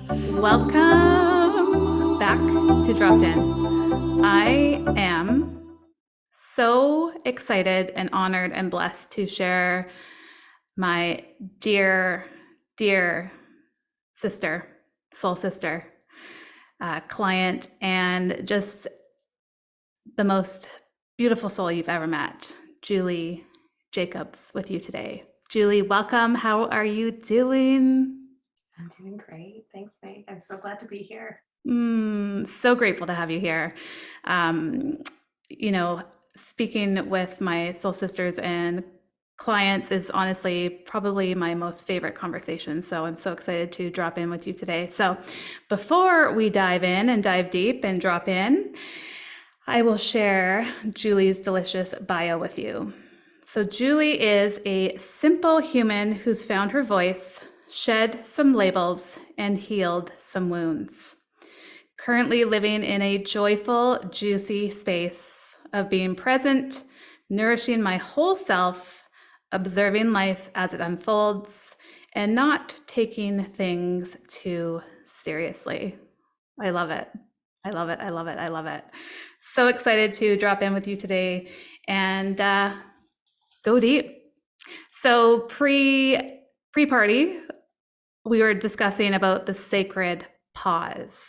Welcome back to Dropped In. I am so excited and honored and blessed to share my dear, dear sister, soul sister, client, and just the most beautiful soul you've ever met, Julie Jacobs, with you today. Julie, welcome. How are you doing? I'm doing great. Thanks, Meg. I'm so glad to be here. So grateful to have you here. Um, you know, Speaking with my soul sisters and clients is honestly probably my most favorite conversation. So I'm so excited to drop in with you today. So before we dive in and dive deep and drop in, I will share Julie's delicious bio with you. So, Julie is a simple human who's found her voice, shed some labels, and healed some wounds. Currently living in a joyful, juicy space of being present, nourishing my whole self, observing life as it unfolds, and not taking things too seriously. I love it. I love it. I love it. I love it. So excited to drop in with you today and go deep. So pre party, we were discussing about the sacred pause.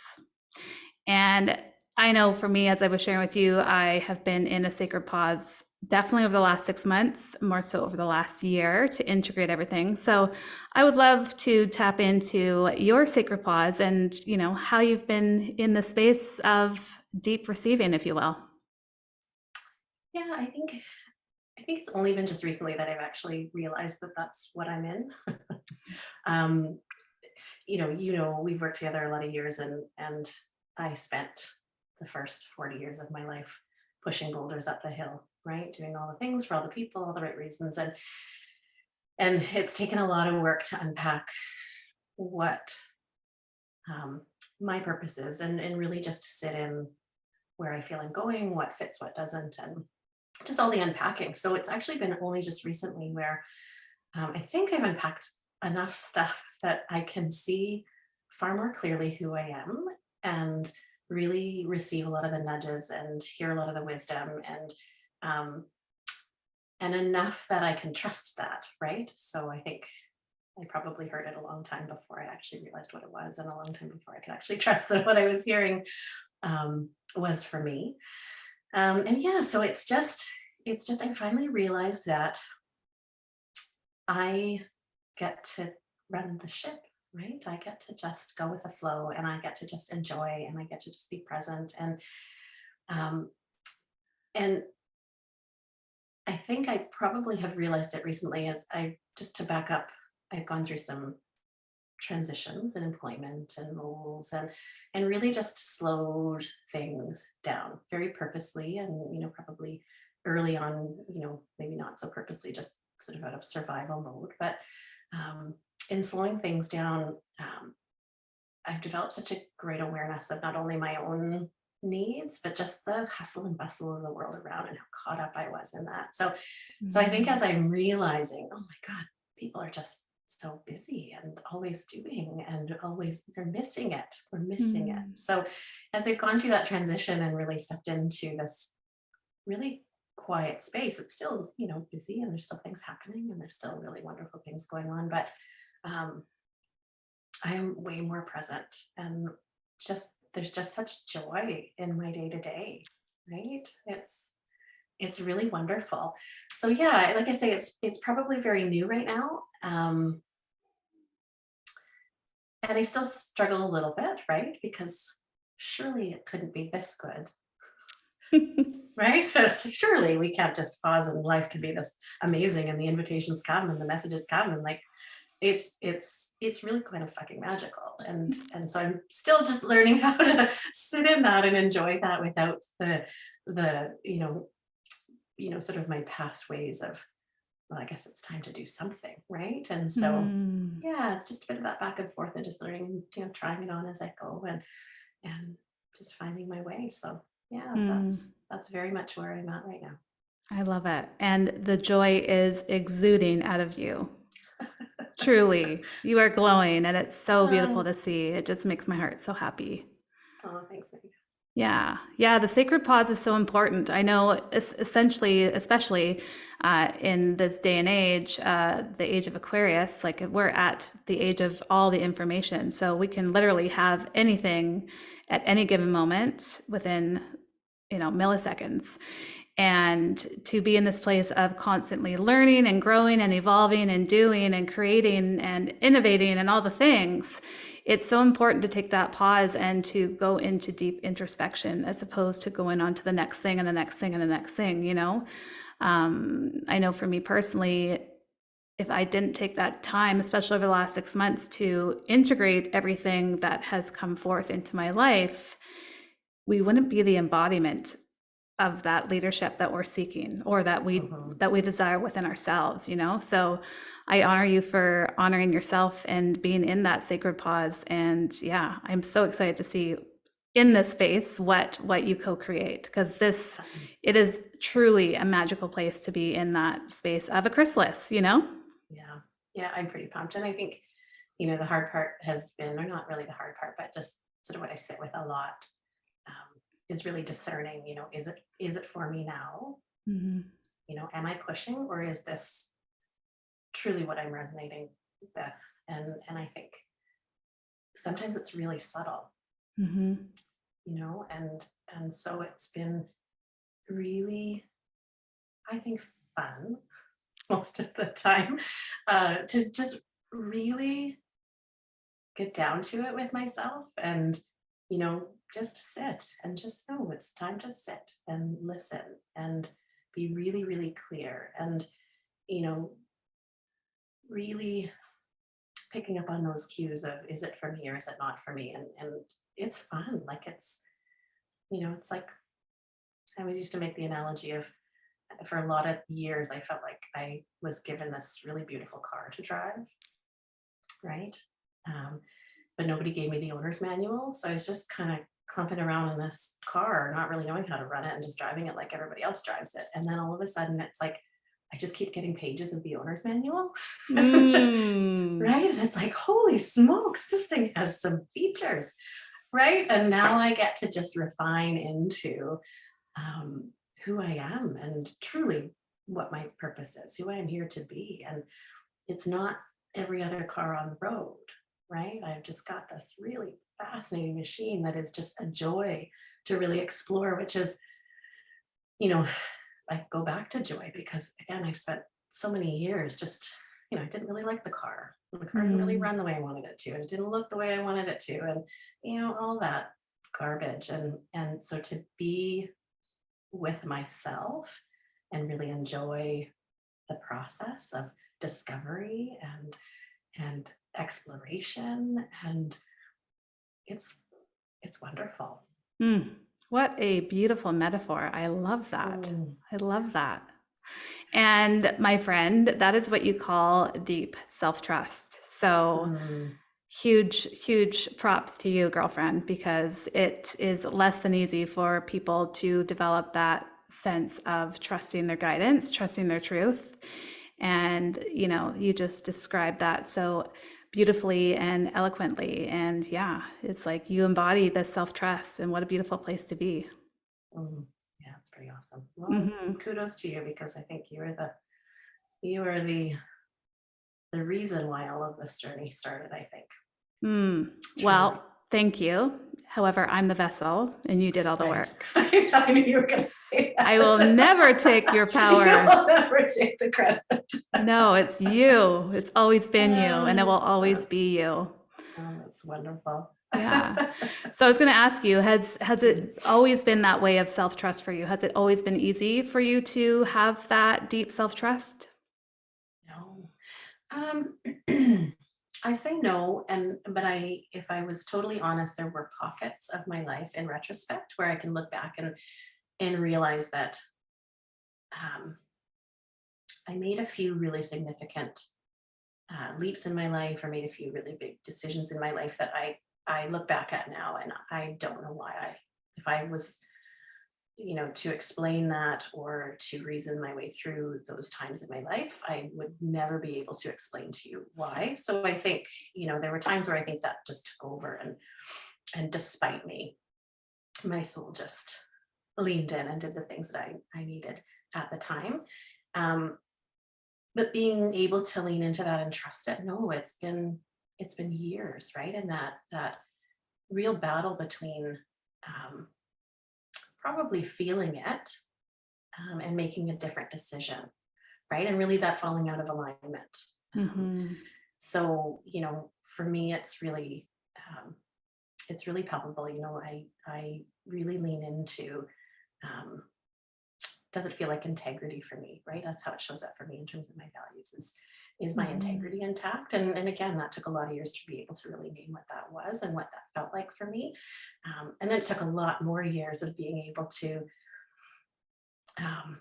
And I know for me, as I was sharing with you, I have been in a sacred pause definitely over the last 6 months, more so over the last year to integrate everything. So I would love to tap into your sacred pause and, how you've been in the space of deep receiving, if you will. Yeah, I think it's only been just recently that I've actually realized that that's what I'm in. um, we've worked together a lot of years, and I spent the first 40 years of my life pushing boulders up the hill, right? Doing all the things for all the people, all the right reasons, and it's taken a lot of work to unpack what um, my purpose is, and really just to sit in where I feel I'm going, what fits, what doesn't, and just all the unpacking. So it's actually been only just recently where I think I've unpacked enough stuff that I can see far more clearly who I am and really receive a lot of the nudges and hear a lot of the wisdom, um, and enough that I can trust that, right? So I think I probably heard it a long time before I actually realized what it was, and a long time before I could actually trust that what I was hearing was for me. And yeah, so it's just I finally realized that I get to run the ship, right? I get to just go with the flow, and I get to just enjoy, and I get to just be present. Um and I think I probably have realized it recently as I just to back up, I've gone through some transitions in employment and roles, and really just slowed things down very purposely, and probably early on, maybe not so purposely, just sort of out of survival mode, but um, in slowing things down, I've developed such a great awareness of not only my own needs, but just the hustle and bustle of the world around, and how caught up I was in that. So I think Mm. as I'm realizing, oh my God, people are just so busy and always doing, and always they're missing it. We're missing it. Mm. So as I've gone through that transition and really stepped into this really quiet space, it's still, busy, and there's still things happening, and there's still really wonderful things going on. But um, I am way more present, and just there's just such joy in my day to day, right? It's really wonderful. So yeah, like I say, it's probably very new right now, and I still struggle a little bit, right? Because surely it couldn't be this good, right? Surely we can't just pause and life can be this amazing, and the invitations come and the messages come, and like it's really kind of fucking magical, and so I'm still just learning how to sit in that and enjoy that without the sort of my past ways of, well, I guess it's time to do something, right? And so Mm. yeah, it's just a bit of that back and forth, and just learning, trying it on as I go, and just finding my way. So yeah, Mm. that's very much where I'm at right now. I love it. And the joy is exuding out of you. Truly, you are glowing, and it's so beautiful Oh, to see. It just makes my heart so happy. oh, thanks, Meg. Yeah, yeah, the sacred pause is so important. I know, essentially, especially in this day and age, the age of Aquarius, like we're at the age of all the information. So we can literally have anything at any given moment within, milliseconds. And to be in this place of constantly learning and growing and evolving and doing and creating and innovating and all the things, it's so important to take that pause and to go into deep introspection as opposed to going on to the next thing and the next thing and the next thing. I know for me personally, if I didn't take that time, especially over the last 6 months, to integrate everything that has come forth into my life, we wouldn't be the embodiment of that leadership that we're seeking or that we desire within ourselves. So I honor you for honoring yourself and being in that sacred pause. And yeah, I'm so excited to see in this space what you co-create, because it is truly a magical place to be in that space of a chrysalis. Yeah, I'm pretty pumped. And I think, the hard part has been, or not really the hard part, but just sort of what I sit with a lot, is really discerning, is it for me now? Mm-hmm. Am I pushing, or is this truly what I'm resonating with? And I think sometimes it's really subtle, Mm-hmm. and so it's been really, I think, fun most of the time, to just really get down to it with myself and, just sit and just know it's time to sit and listen and be really, really clear and, you know, really picking up on those cues of, is it for me or is it not for me? And it's fun. Like it's like I always used to make the analogy of, for a lot of years, I felt like I was given this really beautiful car to drive, right? Um, but nobody gave me the owner's manual. So I was just kind of clumping around in this car, not really knowing how to run it and just driving it like everybody else drives it. And then all of a sudden it's like, I just keep getting pages of the owner's manual. Mm. Right. And it's like, holy smokes, this thing has some features. Right. And now I get to just refine into who I am and truly what my purpose is, who I am here to be. And it's not every other car on the road, right? I've just got this really fascinating machine that is just a joy to really explore, which is, you know, I go back to joy because again, I've spent so many years just, I didn't really like the car. The car didn't really Mm. run the way I wanted it to, and it didn't look the way I wanted it to, and all that garbage. And so to be with myself and really enjoy the process of discovery and exploration, and it's wonderful. Mm. What a beautiful metaphor. I love that. Mm. I love that. And my friend, that is what you call deep self-trust. So Mm. huge, huge props to you, girlfriend, because it is less than easy for people to develop that sense of trusting their guidance, trusting their truth. And, you just described that so beautifully and eloquently. And yeah, it's like you embody this self-trust, and what a beautiful place to be. Mm. Yeah, it's pretty awesome. Well, Mm-hmm. kudos to you, because I think you are the reason why all of this journey started, I think. Truly. Well, thank you. However, I'm the vessel and you did all the Right. work. I knew you were going to say that. I will never take your You power. will never take the credit. No, it's you. It's always been you, and it will always That's, be you. that's wonderful. Yeah. So I was going to ask you, has it always been that way of self-trust for you? Has it always been easy for you to have that deep self-trust? No. I say no, but if I was totally honest, there were pockets of my life in retrospect where I can look back and realize that um, I made a few really significant leaps in my life, or made a few really big decisions in my life that I look back at now, and I don't know why if I was to explain that or to reason my way through those times in my life, I would never be able to explain to you why. So I think, there were times where I think that just took over, and despite me, my soul just leaned in and did the things that I needed at the time. Um, but being able to lean into that and trust it, no, it's been years, right? And that real battle between probably feeling it and making a different decision, right? And really that falling out of alignment. Mm-hmm. So, for me, it's really palpable. I really lean into, um, does it feel like integrity for me, right? That's how it shows up for me in terms of my values, is my Mm-hmm. integrity intact? And again, that took a lot of years to be able to really name what that was and what that felt like for me. And then it took a lot more years of being able to um,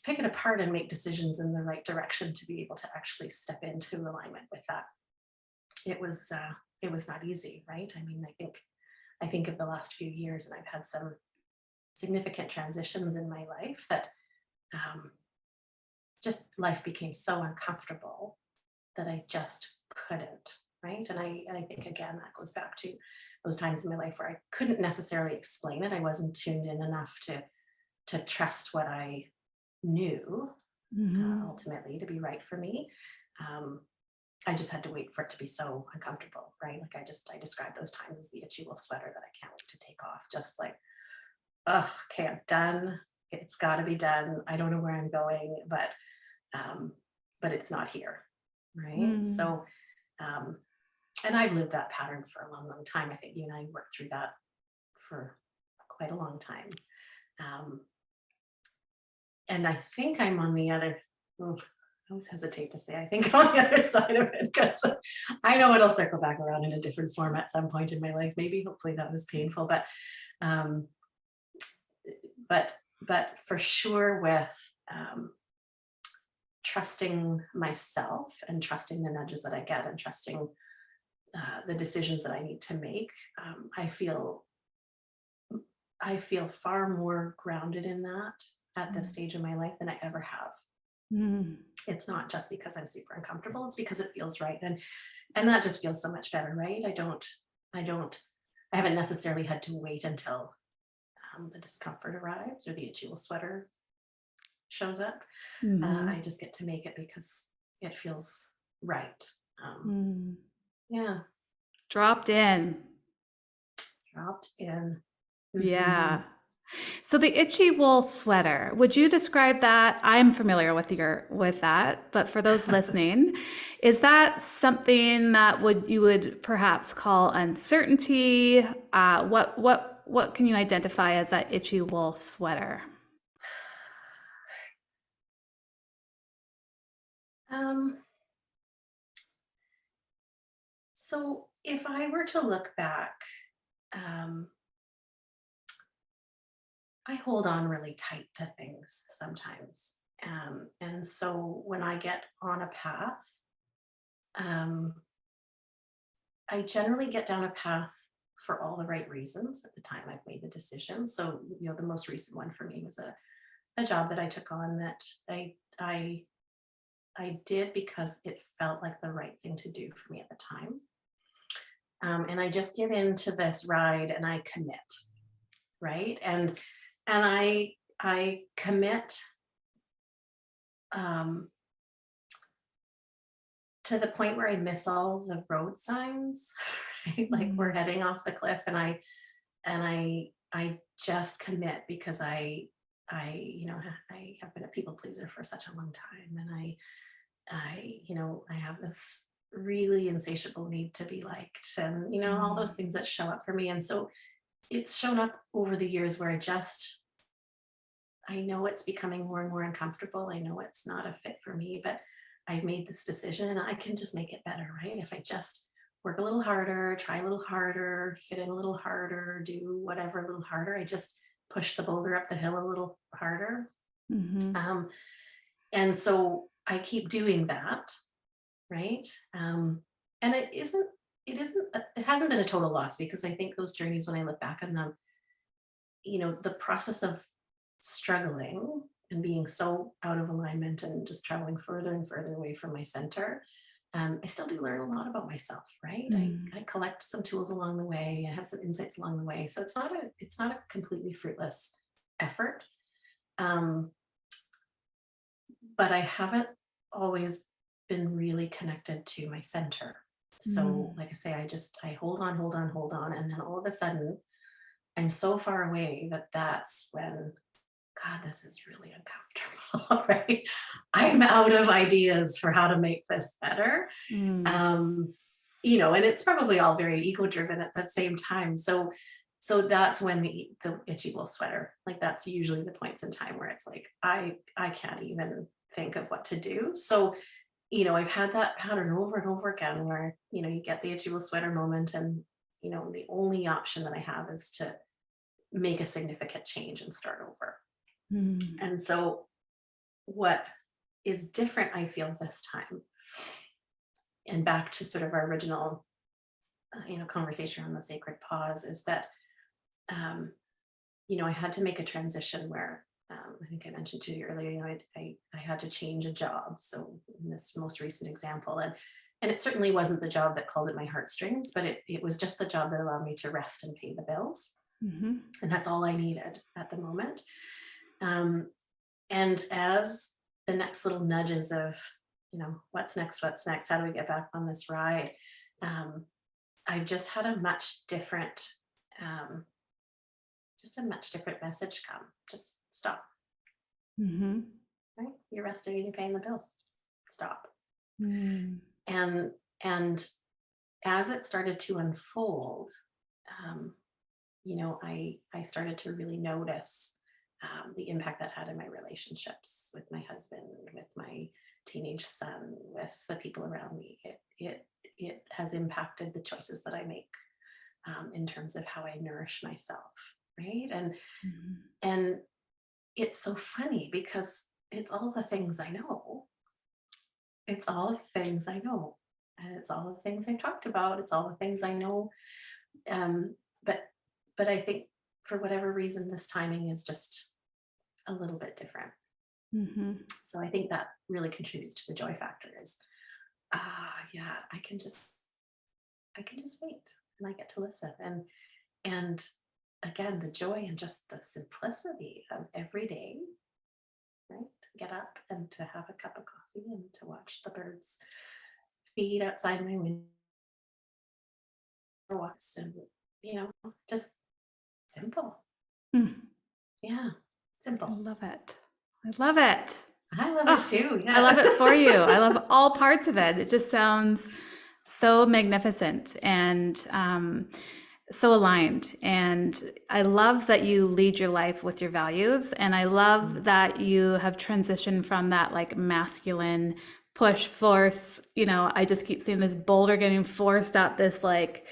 pick it apart and make decisions in the right direction to be able to actually step into alignment with that. It was not easy, right? I mean, I think of the last few years, and I've had some significant transitions in my life that um, just life became so uncomfortable that I just couldn't, right? And I think again that goes back to those times in my life where I couldn't necessarily explain it. I wasn't tuned in enough to trust what I knew Mm-hmm. ultimately to be right for me. Um, I just had to wait for it to be so uncomfortable, right? Like I describe those times as the itchy little sweater that I can't wait to take off. Just like, oh, okay, I'm done. It's got to be done. I don't know where I'm going, um, but it's not here, right? Mm. So, um, and I've lived that pattern for a long, long time. I think you and I worked through that for quite a long time. Um, and I think I'm on the other. Oh, I always hesitate to say I think I'm on the other side of it because I know it'll circle back around in a different form at some point in my life. Maybe, hopefully, not as painful, um, but for sure with trusting myself and trusting the nudges that I get and trusting the decisions that I need to make. I feel far more grounded in that at this stage of my life than I ever have. Mm. It's not just because I'm super uncomfortable, it's because it feels right. And that just feels so much better, right? I haven't necessarily had to wait until the discomfort arrives or the itchy little sweater shows up. Mm-hmm. I just get to make it because it feels right. Um, Mm. yeah, Dropped in. dropped in. Mhm. Yeah. So the itchy wool sweater, would you describe that? I'm familiar with that, but for those listening, is that something that you would perhaps call uncertainty? What can you identify as that itchy wool sweater? Um, so if I were to look back, um, I hold on really tight to things sometimes. And so when I get on a path, um, I generally get down a path for all the right reasons at the time I've made the decision. So, the most recent one for me was a job that I took on that I did because it felt like the right thing to do for me at the time. And I just get into this ride and I commit, right? And I commit um, to the point where I miss all the road signs, right? Like we're Mm. heading off the cliff, and I just commit because I have been a people pleaser for such a long time, and I have this really insatiable need to be liked, and all those Mm. things that show up for me. And so it's shown up over the years where I know it's becoming more and more uncomfortable. I know it's not a fit for me, but I've made this decision and I can just make it better, right? If I just work a little harder, try a little harder, fit in a little harder, do whatever a little harder, I just push the boulder up the hill a little harder. Mhm. Um, and so I keep doing that, right? And it hasn't been a total loss because I think those journeys, when I look back on them, the process of struggling and being so out of alignment and just traveling further and further away from my center, I still do learn a lot about myself, right? Mm. I collect some tools along the way. I have some insights along the way. So it's not a completely fruitless effort. Um, but I haven't always been really connected to my center. So, Mm. like I say, I hold on, hold on, hold on. And then all of a sudden, I'm so far away that that's when, God, this is really uncomfortable, right? I'm out of ideas for how to make this better. Mm. Um, and it's probably all very ego driven at the same time. So that's when the itchy wolf sweater, like that's usually the points in time where it's like I can't even think of what to do. So I've had that pattern over and over again where you get the itchy wolf sweater moment, and the only option that I have is to make a significant change and start over. Mm. And so what is different, I feel, this time, and back to sort of our original conversation on the sacred pause, is that um, I had to make a transition where I think I mentioned to you earlier, I had to change a job. So in this most recent example, and it certainly wasn't the job that called at my heartstrings, but it was just the job that allowed me to rest and pay the bills. Mhm. And that's all I needed at the moment. Um, and as the next little nudges of, what's next, how do we get back on this ride? Um, I've just had um, a much different message come. Just stop, Mhm. right? You're resting and you're paying the bills. Stop. Mm. And and as it started to unfold, um, I started to really notice the impact that had in my relationships with my husband, with my teenage son, with the people around me. It has impacted the choices that I make in terms of how I nourish myself, right? Mhm. And it's so funny because it's all the things I know. It's all the things I know. And it's all the things I talked about. It's all the things I know. Um, but but I think for whatever reason, this timing is just a little bit different. Mhm. So I think that really contributes to the joy factor is, yeah, I can just wait and I get to listen. And again, the joy and just the simplicity of every day, right? To get up and to have a cup of coffee and to watch the birds feed outside my window or walks, and just simple. Mm. Yeah, I simple. love it. I love it. I love it Oh, too. I Yeah. love it for you. I love all parts of it. It just sounds so magnificent and so aligned. And I love that you lead your life with your values. And I love that you have transitioned from that like masculine push force. I just keep seeing this boulder getting forced up this like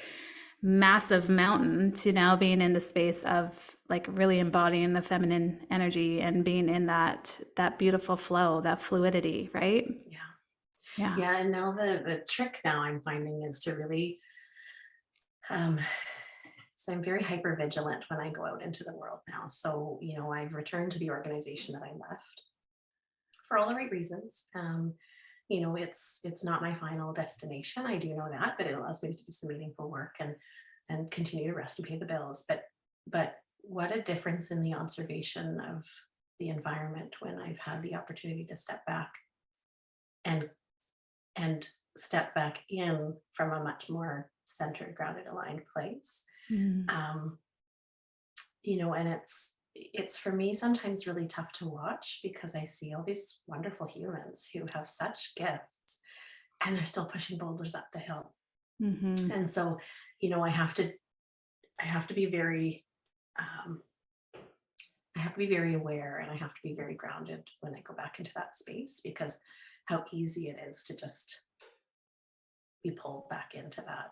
massive mountain to now being in the space of like really embodying the feminine energy and being in that beautiful flow, that fluidity, right? Yeah. Yeah. Yeah. And now the trick now I'm finding is to really, um, so I'm very hyper vigilant when I go out into the world now. So, I've returned to the organization that I left for all the right reasons. It's not my final destination. I do know that, but it allows me to do some meaningful work and continue to rest and pay the bills. But what a difference in the observation of the environment when I've had the opportunity to step back and and step back in from a much more centered, grounded, aligned place. Mm. Um, and it's for me sometimes really tough to watch because I see all these wonderful humans who have such gifts and they're still pushing boulders up the hill. Mm-hmm. And so, I have to be very um, I have to be very aware, and I have to be very grounded when I go back into that space, because how easy it is to just be pulled back into that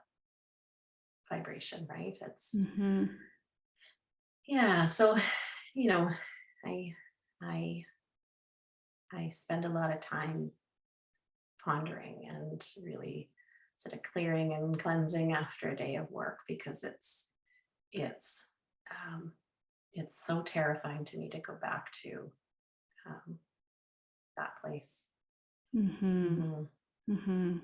vibration, right? It's Mm-hmm. Yeah. So, you know, I I I spend a lot of time pondering and really sort of clearing and cleansing after a day of work, because it's um it's so terrifying to me to go back to um, that place. Mm-hmm. Hmm. Mm-hmm.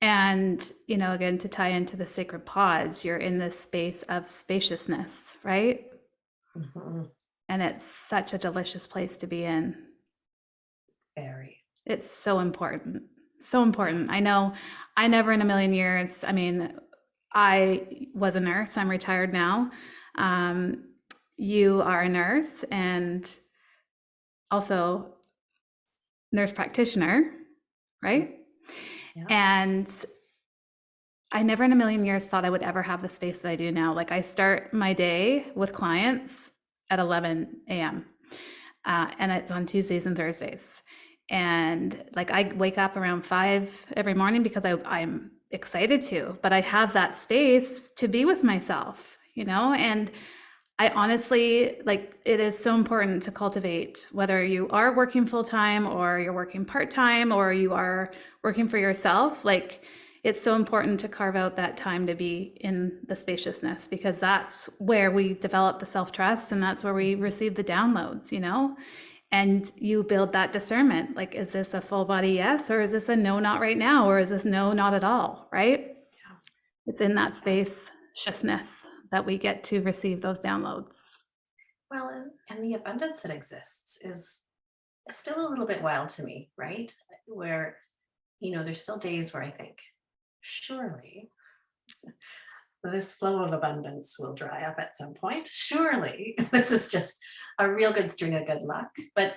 And, again, to tie into the sacred pause, you're in this space of spaciousness, right? Hmm. And it's such a delicious place to be in. Very. It's so important. So Yeah. important. I know I never in a million years, I mean, I was a nurse, I'm retired now. Um, you are a nurse and also nurse practitioner, Mhm. right? Yeah. And I never in a million years thought I would ever have the space that I do now. Like I start my day with clients at 11 a.m. And it's on Tuesdays and Thursdays. And like I wake up around 5 every morning because I'm excited to, but I have that space to be with myself, and I honestly like it is so important to cultivate whether you are working full time or you're working part time or you are working for yourself. Like it's so important to carve out that time to be in the spaciousness because that's where we develop the self trust and that's where we receive the downloads, and you build that discernment. Like, is this a full body yes or is this a no, not right now, or is this no, not at all, right? Yeah. It's in that Yeah. spaciousness that we get to receive those downloads. Well, and the abundance that exists is still a little bit wild to me, right? Where, there's still days where I think, surely this flow of abundance will dry up at some point. Surely this is just a real good string of good luck. But,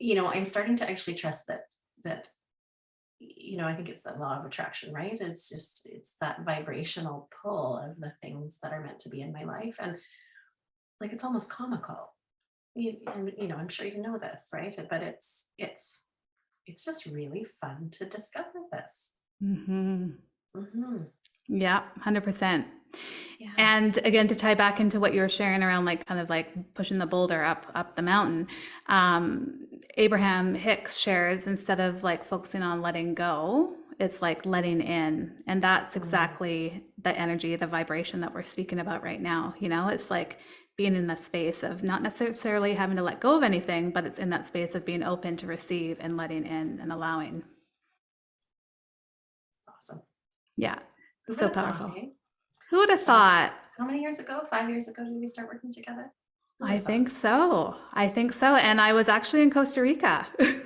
I'm starting to actually trust that, I think it's the law of attraction, right? It's that vibrational pull of the things that are meant to be in my life. And like, it's almost comical. And, I'm sure you know this, right? But it's just really fun to discover this. Mm-hmm. Hmm. Yeah, 100%. Yeah. And again, to tie back into what you were sharing around, like kind of like pushing the boulder up the mountain, Abraham Hicks shares instead of like focusing on letting go, it's like letting in, and that's Mm. exactly the energy, the vibration that we're speaking about right now. It's like being in that space of not necessarily having to let go of anything, but it's in that space of being open to receive and letting in and allowing. Awesome. Yeah, Who would so have thought, powerful. eh? Who would have Five, thought? how many years ago? 5 years ago did we start working together? Who would I have thought? think so. I think so. And I was actually in Costa Rica. I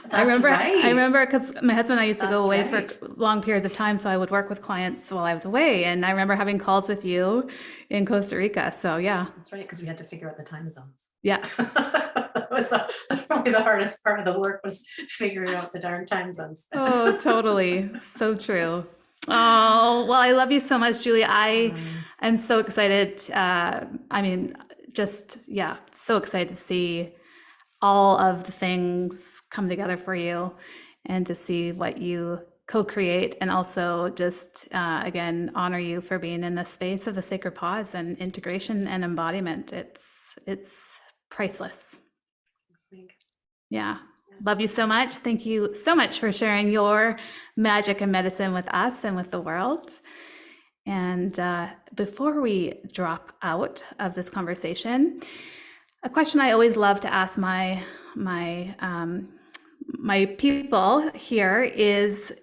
That's remember, I right. remember because my husband and I used to go That's away for right. long periods of time, so I would work with clients while I was away. And I remember having calls with you in Costa Rica. So yeah, That's right, because we had to figure out the time zones. yeah. That was probably the hardest part of the work was figuring out the darn time zones. Oh, totally. So true. Oh, well, I love you so much, Julie. I Um, am so excited. I mean, just, yeah, so excited to see all of the things come together for you and to see what you co-create, and also just again honor you for being in the space of the sacred pause and integration and embodiment. It's priceless. Yeah. Love you so much. Thank you so much for sharing your magic and medicine with us and with the world. And before we drop out of this conversation, a question I always love to ask my people here is,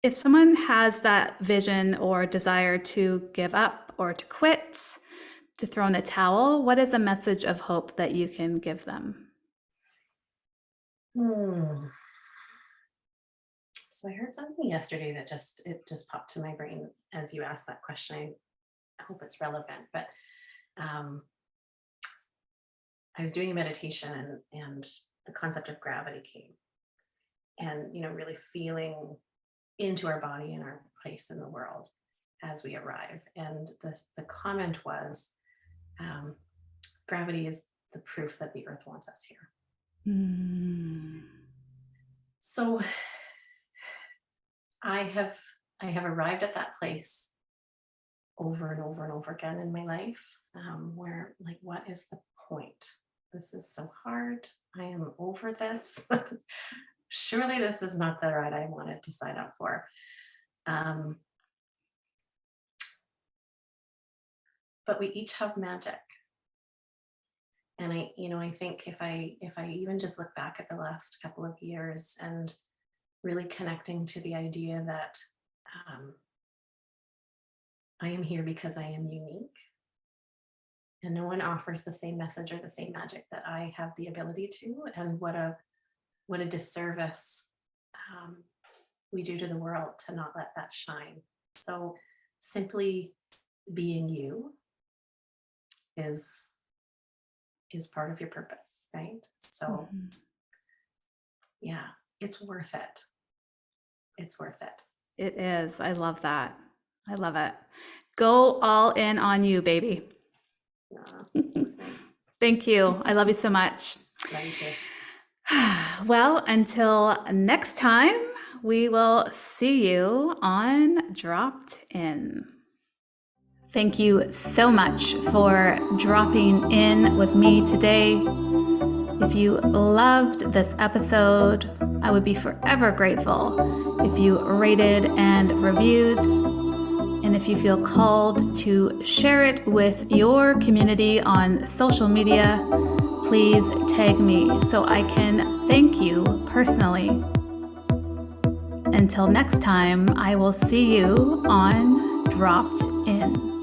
if someone has that vision or desire to give up or to quit, to throw in a towel, what is a message of hope that you can give them? hmm. So I heard something yesterday that it just popped to my brain as you asked that question. I hope it's relevant, but um, I was doing a meditation and the concept of gravity came, and really feeling into our body and our place in the world as we arrive. And the comment was, um, gravity is the proof that the earth wants us here. Mm. So I have I have arrived at that place over and over and over again in my life, where, like, what is the point? This is so hard. I am over this. Surely this is not the ride I wanted to sign up for. Um, but we each have magic. And I think if I even just look back at the last couple of years and really connecting to the idea that I am here because I am unique, and no one offers the same message or the same magic that I have the ability to, and what a disservice we do to the world to not let that shine. So simply being you is part of your purpose, right? So yeah, it's worth it. It's worth it. It is. I love that. I love it. Go all in on you, baby. Thanks, Meg. Thank you. I love you so much. Love you too. Well, until next time, we will see you on Dropped In. Thank you so much for dropping in with me today. If you loved this episode, I would be forever grateful if you rated and reviewed. And if you feel called to share it with your community on social media, please tag me so I can thank you personally. Until next time, I will see you on Dropped In.